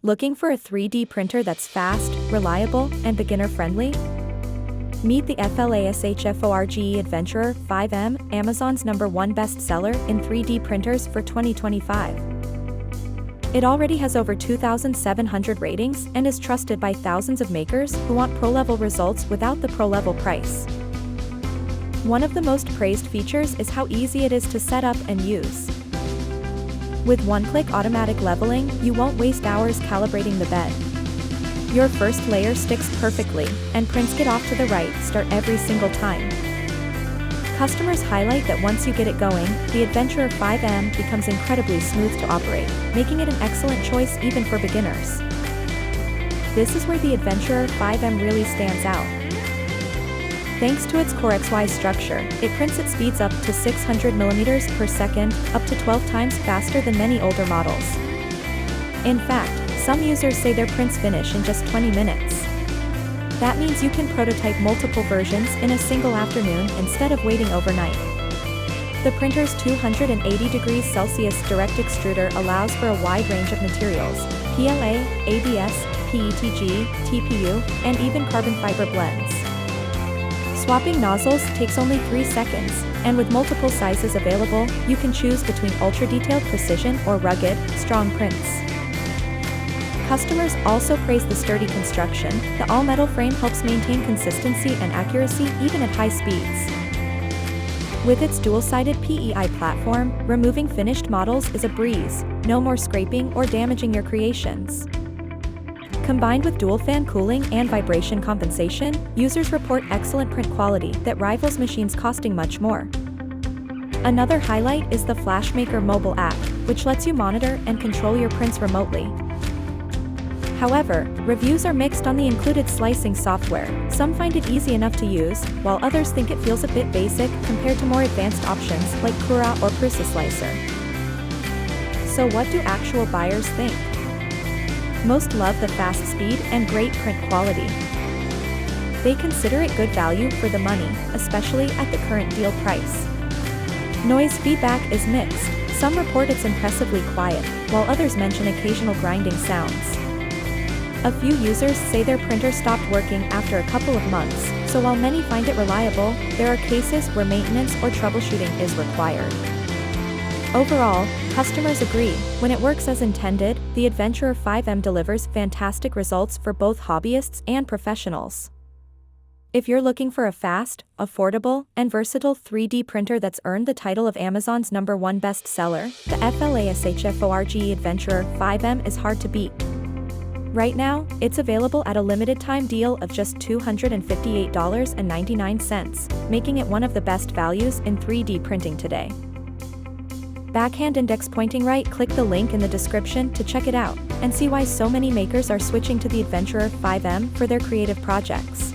Looking for a 3D printer that's fast, reliable, and beginner-friendly? Meet the FLASHFORGE Adventurer 5M, Amazon's #1 bestseller in 3D printers for 2025. It already has over 2,700 ratings and is trusted by thousands of makers who want pro-level results without the pro-level price. One of the most praised features is how easy it is to set up and use. With one-click automatic leveling, you won't waste hours calibrating the bed. Your first layer sticks perfectly, and prints get off to the right start every single time. Customers highlight that once you get it going, the Adventurer 5M becomes incredibly smooth to operate, making it an excellent choice even for beginners. This is where the Adventurer 5M really stands out. Thanks to its CoreXY structure, it prints at speeds up to 600 millimeters per second, up to 12 times faster than many older models. In fact, some users say their prints finish in just 20 minutes. That means you can prototype multiple versions in a single afternoon instead of waiting overnight. The printer's 280 degrees Celsius direct extruder allows for a wide range of materials: PLA, ABS, PETG, TPU, and even carbon fiber blends. Swapping nozzles takes only 3 seconds, and with multiple sizes available, you can choose between ultra-detailed precision or rugged, strong prints. Customers also praise the sturdy construction. The all-metal frame helps maintain consistency and accuracy even at high speeds. With its dual-sided PEI platform, removing finished models is a breeze, no more scraping or damaging your creations. Combined with dual-fan cooling and vibration compensation, users report excellent print quality that rivals machines costing much more. Another highlight is the FlashMaker mobile app, which lets you monitor and control your prints remotely. However, reviews are mixed on the included slicing software. Some find it easy enough to use, while others think it feels a bit basic compared to more advanced options like Cura or Prusa Slicer. So what do actual buyers think? Most love the fast speed and great print quality. They consider it good value for the money, especially at the current deal price. Noise feedback is mixed. Some report it's impressively quiet, while others mention occasional grinding sounds. A few users say their printer stopped working after a couple of months, so while many find it reliable, there are cases where maintenance or troubleshooting is required. Overall, customers agree, when it works as intended, the Adventurer 5M delivers fantastic results for both hobbyists and professionals. If you're looking for a fast, affordable, and versatile 3D printer that's earned the title of Amazon's #1 bestseller, the FLASHFORGE Adventurer 5M is hard to beat. Right now, it's available at a limited-time deal of just $258.99, making it one of the best values in 3D printing today. Backhand index pointing right, click the link in the description to check it out, and see why so many makers are switching to the Adventurer 5M for their creative projects.